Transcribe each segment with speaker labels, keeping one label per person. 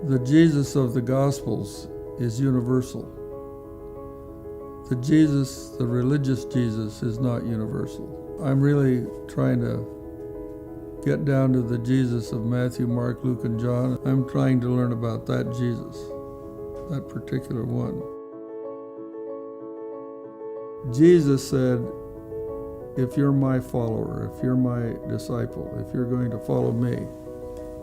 Speaker 1: The Jesus of the Gospels is universal. The Jesus, the religious Jesus, is not universal. I'm really trying to get down to the Jesus of Matthew, Mark, Luke, and John. I'm trying to learn about that Jesus, that particular one. Jesus said, if you're my follower, if you're my disciple, if you're going to follow me,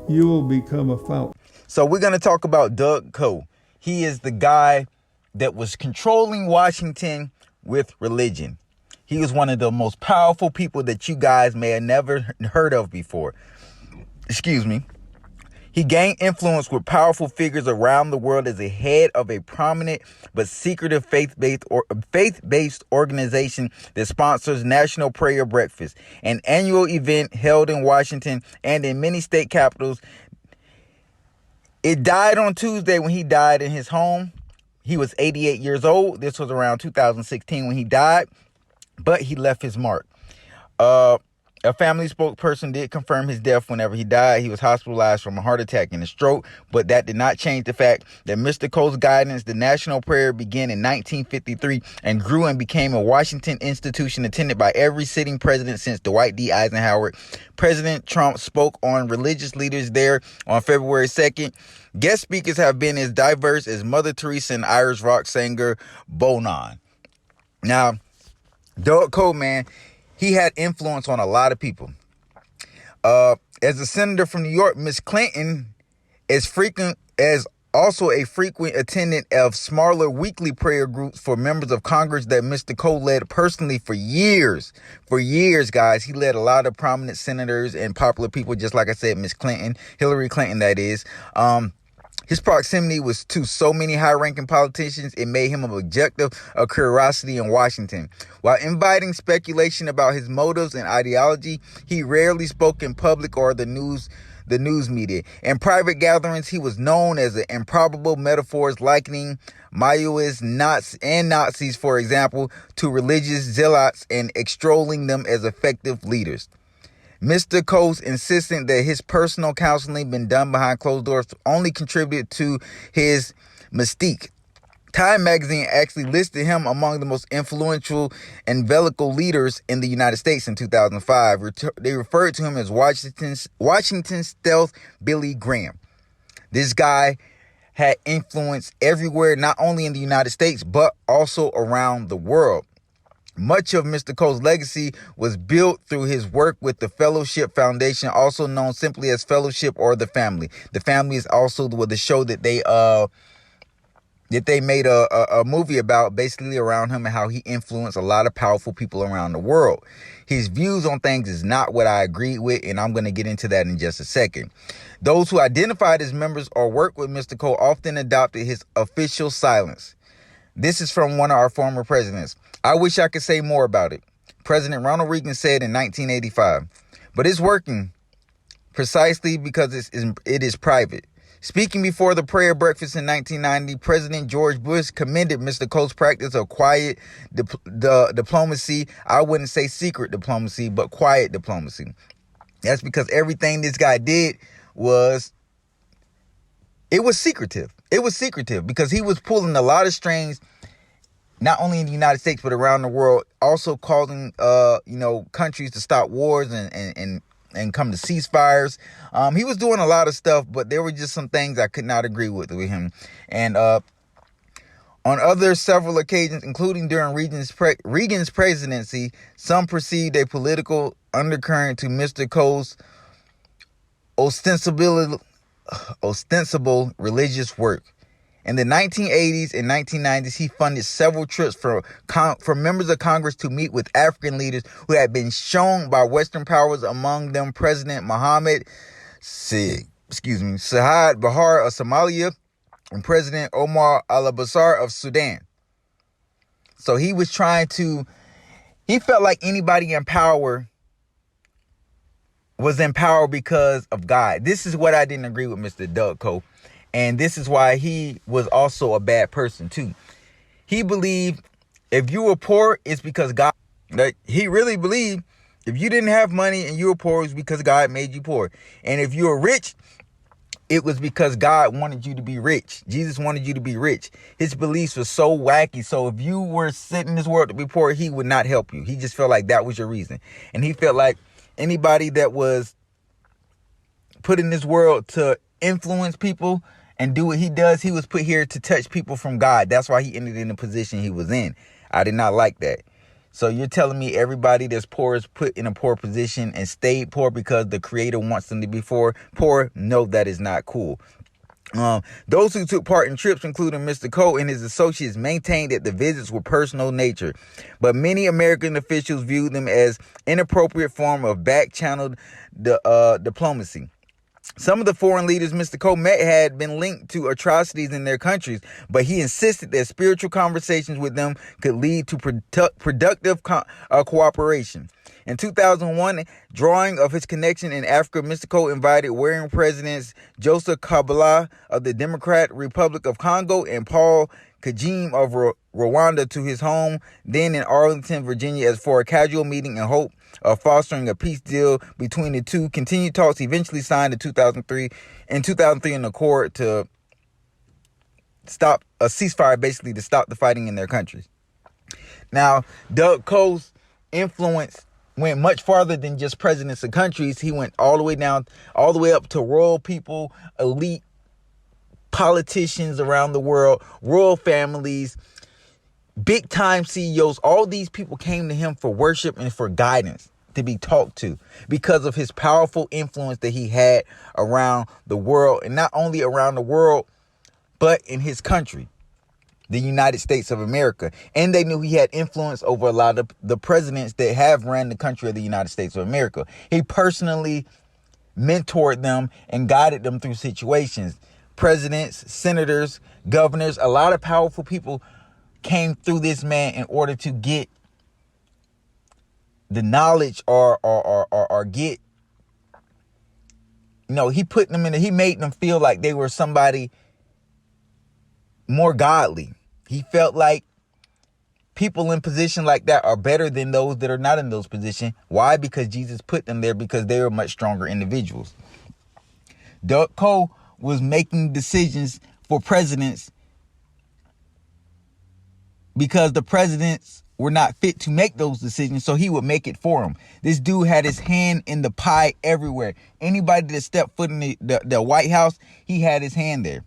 Speaker 1: you will become a fountain.
Speaker 2: So we're going to talk about Doug Coe. He is the guy that was controlling Washington with religion. He was one of the most powerful people that you guys may have never heard of before. Excuse me. He gained influence with powerful figures around the world as a head of a prominent but secretive faith-based organization that sponsors National Prayer Breakfast, an annual event held in Washington and in many state capitals. It died on Tuesday when he died in his home. He was 88 years old. This was around 2016 when he died, but he left his mark. A family spokesperson did confirm his death whenever he died. He was hospitalized from a heart attack and a stroke, but that did not change the fact that Mr. Coe's guidance, the national prayer, began in 1953 and grew and became a Washington institution attended by every sitting president since Dwight D. Eisenhower. President Trump spoke on religious leaders there on February 2nd. Guest speakers have been as diverse as Mother Teresa and Irish rock singer Bonan. Now, Doug Coe, man, he had influence on a lot of people. As a senator from New York, Miss Clinton is also a frequent attendant of smaller weekly prayer groups for members of Congress that Mr. Coe led personally for years. For years, guys, he led a lot of prominent senators and popular people, just like I said, Miss Clinton, Hillary Clinton, that is. His proximity was to so many high-ranking politicians, it made him an objective of curiosity in Washington. While inviting speculation about his motives and ideology, he rarely spoke in public or the news media. In private gatherings, he was known as an improbable metaphors likening Maoists and Nazis, for example, to religious zealots and extolling them as effective leaders. Mr. Coe's insisting that his personal counseling been done behind closed doors only contributed to his mystique. Time magazine actually listed him among the most influential evangelical leaders in the United States in 2005. They referred to him as Washington's stealth Billy Graham. This guy had influence everywhere, not only in the United States, but also around the world. Much of Mr. Coe's legacy was built through his work with the Fellowship Foundation, also known simply as Fellowship or The Family. The Family is also the show that they made a movie about, basically around him and how he influenced a lot of powerful people around the world. His views on things is not what I agree with, and I'm going to get into that in just a second. Those who identified as members or worked with Mr. Coe often adopted his official silence. This is from one of our former presidents. I wish I could say more about it. President Ronald Reagan said in 1985, but it's working precisely because it is private. Speaking before the prayer breakfast in 1990, President George Bush commended Mr. Coe's practice of quiet diplomacy. I wouldn't say secret diplomacy, but quiet diplomacy. That's because everything this guy did was secretive. It was secretive because he was pulling a lot of strings, not only in the United States, but around the world, also causing, countries to stop wars and come to ceasefires. He was doing a lot of stuff, but there were just some things I could not agree with him. And on several occasions, including during Reagan's presidency, some perceived a political undercurrent to Mr. Coe's ostensible religious work. In the 1980s and 1990s, he funded several trips for members of Congress to meet with African leaders who had been shown by Western powers, among them President Mohammed Saad Bahar of Somalia and President Omar al-Bashir of Sudan. So he felt like anybody in power was in power because of God. This is what I didn't agree with Mr. Doug Coe. And this is why he was also a bad person too. He believed if you were poor, it's because God, he really believed if you didn't have money and you were poor, it's because God made you poor. And if you were rich, it was because God wanted you to be rich. Jesus wanted you to be rich. His beliefs were so wacky. So if you were sent in this world to be poor, he would not help you. He just felt like that was your reason. And he felt like anybody that was put in this world to influence people and do what he does, he was put here to touch people from God. That's why he ended in the position he was in. I did not like that. So you're telling me everybody that's poor is put in a poor position and stayed poor because the creator wants them to be poor? No, that is not cool. Those who took part in trips, including Mr. Cole and his associates, maintained that the visits were personal nature, but many American officials viewed them as inappropriate form of back-channeled diplomacy. Some of the foreign leaders Mr. Cole met had been linked to atrocities in their countries, but he insisted that spiritual conversations with them could lead to productive cooperation. In 2001, drawing of his connection in Africa, Mr. Cole invited wearing presidents Joseph Kabila of the Democratic Republic of Congo and Paul Kagame of Rwanda to his home, then in Arlington, Virginia, as for a casual meeting in hope of fostering a peace deal between the two. Continued talks eventually signed in 2003 an accord to stop a ceasefire, basically to stop the fighting in their countries. Now, Doug Coe's influence went much farther than just presidents of countries. He went all the way up to royal people, elite politicians around the world, royal families, big time CEOs. All these people came to him for worship and for guidance, to be talked to, because of his powerful influence that he had around the world, and not only around the world, but in his country, the United States of America. And they knew he had influence over a lot of the presidents that have ran the country of the United States of America. He personally mentored them and guided them through situations. Presidents, senators, governors, a lot of powerful people came through this man in order to get the knowledge or get, he put them he made them feel like they were somebody more godly. He felt like people in position like that are better than those that are not in those positions. Why? Because Jesus put them there, because they were much stronger individuals. Doug Coe was making decisions for presidents because the presidents were not fit to make those decisions, so he would make it for them. This dude had his hand in the pie everywhere. Anybody that stepped foot in the White House, he had his hand there.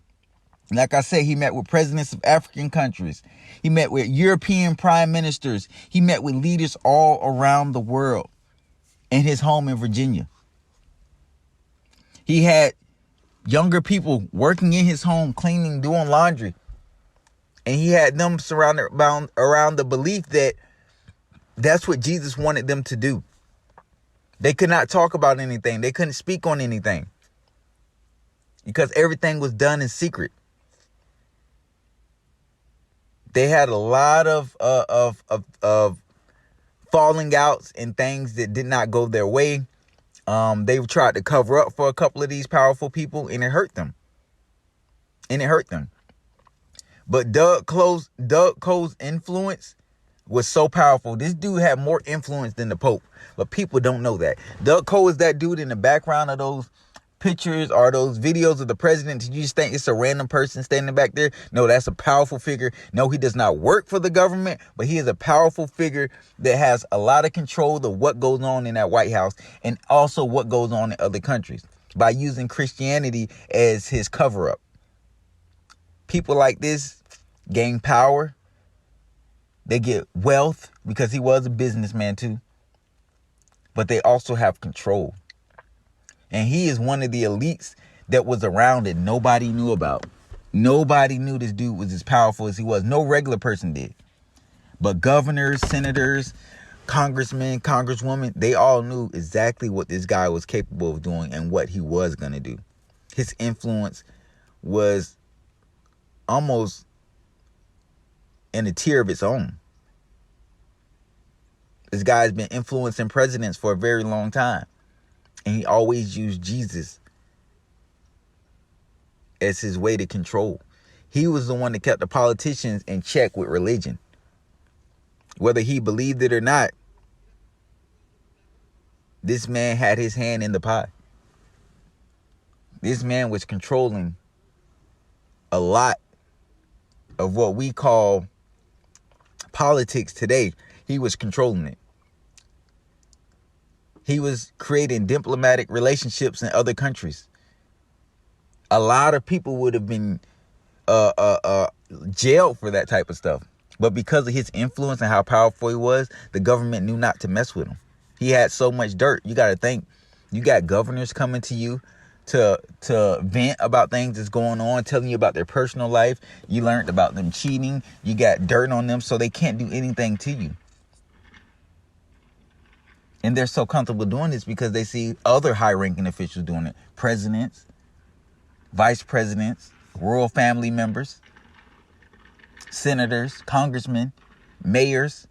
Speaker 2: Like I said, he met with presidents of African countries. He met with European prime ministers. He met with leaders all around the world in his home in Virginia. He had younger people working in his home, cleaning, doing laundry. And he had them surrounded around the belief that that's what Jesus wanted them to do. They could not talk about anything. They couldn't speak on anything because everything was done in secret. They had a lot of falling outs and things that did not go their way. They tried to cover up for a couple of these powerful people, and it hurt them. But Doug Coe's influence was so powerful. This dude had more influence than the Pope, but people don't know that. Doug Coe is that dude in the background of those pictures or those videos of the president. Did you just think it's a random person standing back there? No, that's a powerful figure. No, he does not work for the government, but he is a powerful figure that has a lot of control of what goes on in that White House and also what goes on in other countries by using Christianity as his cover-up. People like this gain power. They get wealth because he was a businessman too. But they also have control. And he is one of the elites that was around that nobody knew about. Nobody knew this dude was as powerful as he was. No regular person did. But governors, senators, congressmen, congresswomen, they all knew exactly what this guy was capable of doing and what he was going to do. His influence was almost in a tier of its own. This guy's been influencing presidents for a very long time. And he always used Jesus as his way to control. He was the one that kept the politicians in check with religion. Whether he believed it or not, this man had his hand in the pie. This man was controlling a lot of what we call politics today. He was controlling it. He was creating diplomatic relationships in other countries. A lot of people would have been jailed for that type of stuff. But because of his influence and how powerful he was, the government knew not to mess with him. He had so much dirt. You got to think, you got governors coming to you to vent about things that's going on, telling you about their personal life. You learned about them cheating. You got dirt on them, so they can't do anything to you. And they're so comfortable doing this because they see other high-ranking officials doing it. Presidents, vice presidents, royal family members, senators, congressmen, mayors,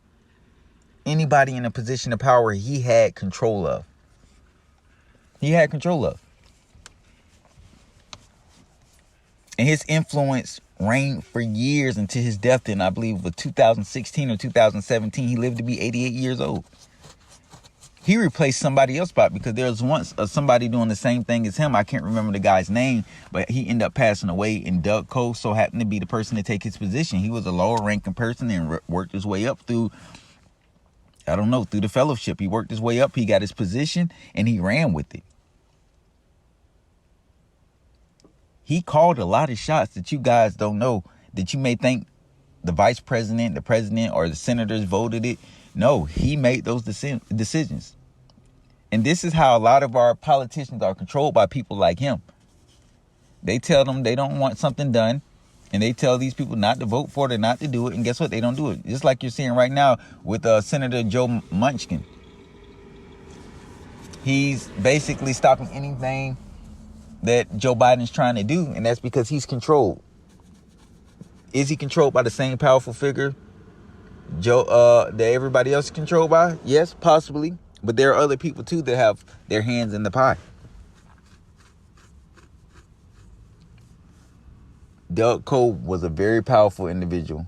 Speaker 2: anybody in a position of power he had control of. He had control of. And his influence reigned for years until his death in, I believe, was 2016 or 2017. He lived to be 88 years old. He replaced somebody else's spot because there was once somebody doing the same thing as him. I can't remember the guy's name, but he ended up passing away, and Doug Cole so happened to be the person to take his position. He was a lower ranking person and worked his way up through the fellowship. He worked his way up. He got his position and he ran with it. He called a lot of shots that you guys don't know, that you may think the vice president, the president, or the senators voted it. No, he made those decisions. And this is how a lot of our politicians are controlled by people like him. They tell them they don't want something done, and they tell these people not to vote for it or not to do it. And guess what? They don't do it. Just like you're seeing right now with Senator Joe Manchin. He's basically stopping anything that Joe Biden's trying to do, and that's because he's controlled. Is he controlled by the same powerful figure that everybody else is controlled by? Yes, possibly. But there are other people too that have their hands in the pie. Doug Cole was a very powerful individual.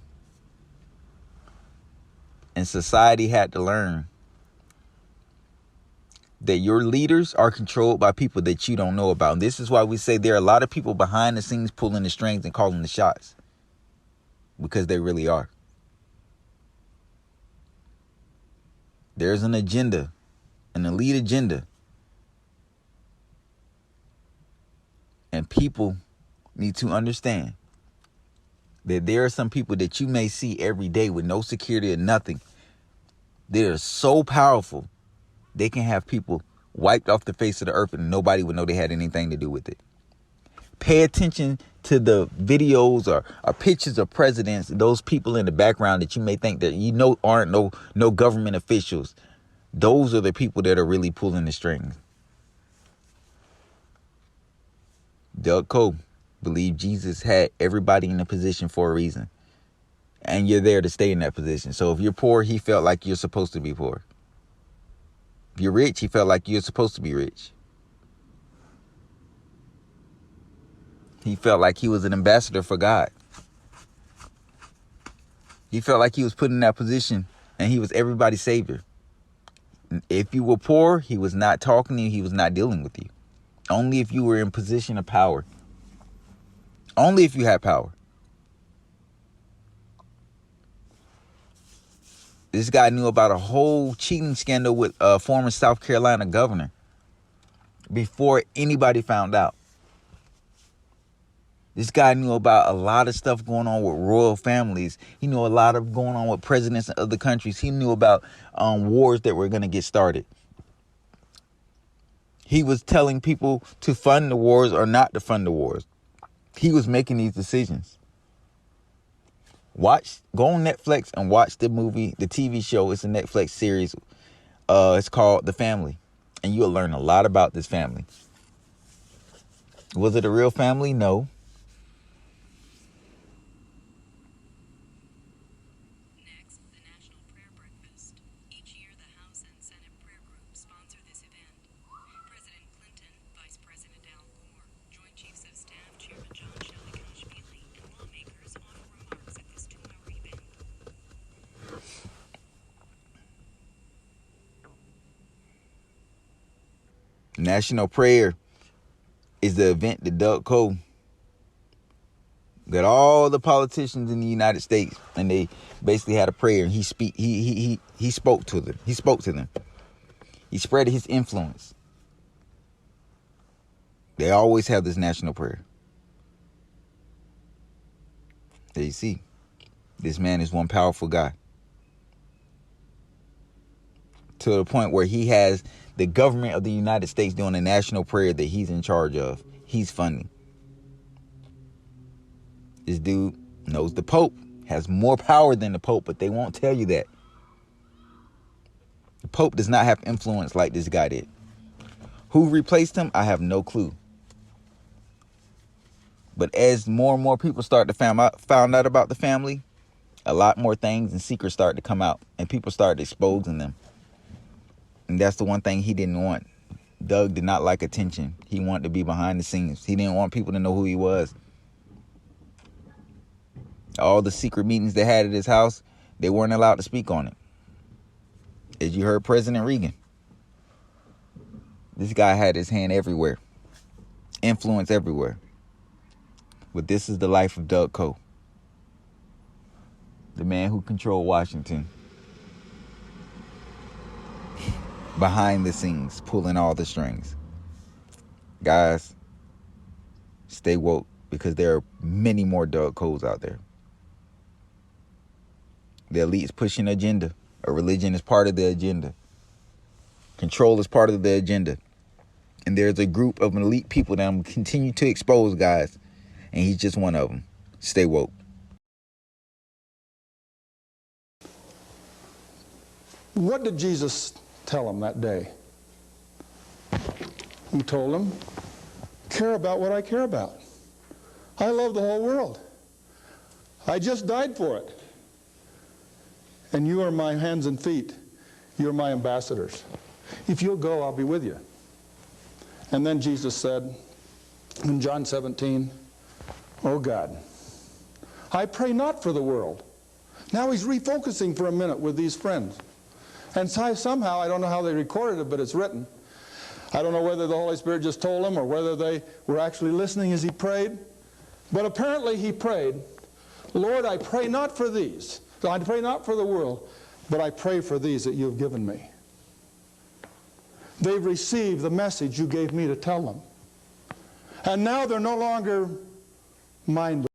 Speaker 2: And society had to learn that your leaders are controlled by people that you don't know about. And this is why we say there are a lot of people behind the scenes pulling the strings and calling the shots. Because they really are. There's an agenda, an elite agenda. And people need to understand that there are some people that you may see every day with no security or nothing. They're so powerful, they can have people wiped off the face of the earth and nobody would know they had anything to do with it. Pay attention to the videos or pictures of presidents, those people in the background that you may think that you know aren't no government officials. Those are the people that are really pulling the strings. Doug Cole believed Jesus had everybody in a position for a reason. And you're there to stay in that position. So if you're poor, he felt like you're supposed to be poor. If you're rich, he felt like you're supposed to be rich. He felt like he was an ambassador for God. He felt like he was put in that position and he was everybody's savior. If you were poor, he was not talking to you. He was not dealing with you. Only if you were in position of power. Only if you had power. This guy knew about a whole cheating scandal with a former South Carolina governor before anybody found out. This guy knew about a lot of stuff going on with royal families. He knew a lot of going on with presidents in other countries. He knew about wars that were going to get started. He was telling people to fund the wars or not to fund the wars. He was making these decisions. Go on Netflix and watch the movie, the TV show. It's a Netflix series. It's called The Family. And you'll learn a lot about this family. Was it a real family? No.
Speaker 3: Next, the National Prayer Breakfast. Each year, the House and Senate prayer groups sponsor this event. President Clinton, Vice President Al Gore, Joint Chiefs of Staff Chairman John Shalikashvili, and lawmakers offer remarks at this 2-hour event.
Speaker 2: National prayer is the event that Doug Cole got all the politicians in the United States, and they basically had a prayer, and he spoke to them. He spoke to them. He spread his influence. They always have this national prayer. There you see, this man is one powerful guy. To the point where he has the government of the United States doing a national prayer that he's in charge of. He's funding. This dude knows the Pope, has more power than the Pope, but they won't tell you that. The Pope does not have influence like this guy did. Who replaced him? I have no clue. But as more and more people start to found out about the family, a lot more things and secrets start to come out, and people started exposing them. And that's the one thing he didn't want. Doug did not like attention. He wanted to be behind the scenes. He didn't want people to know who he was. All the secret meetings they had at his house, they weren't allowed to speak on it. As you heard President Reagan, this guy had his hand everywhere. Influence everywhere. But this is the life of Doug Cole. The man who controlled Washington. Behind the scenes, pulling all the strings. Guys, stay woke, because there are many more Doug Coles out there. The elite is pushing an agenda. A religion is part of the agenda. Control is part of the agenda. And there's a group of elite people that I'm going to continue to expose, guys. And he's just one of them. Stay woke.
Speaker 4: What did Jesus tell him that day? He told him, care about what I care about. I love the whole world. I just died for it. And you are my hands and feet. You're my ambassadors. If you'll go, I'll be with you. And then Jesus said in John 17, oh God, I pray not for the world. Now he's refocusing for a minute with these friends. And somehow, I don't know how they recorded it, but it's written. I don't know whether the Holy Spirit just told him or whether they were actually listening as he prayed. But apparently he prayed, Lord, I pray not for these. I pray not for the world, but I pray for these that you have given me. They've received the message you gave me to tell them. And now they're no longer mindless.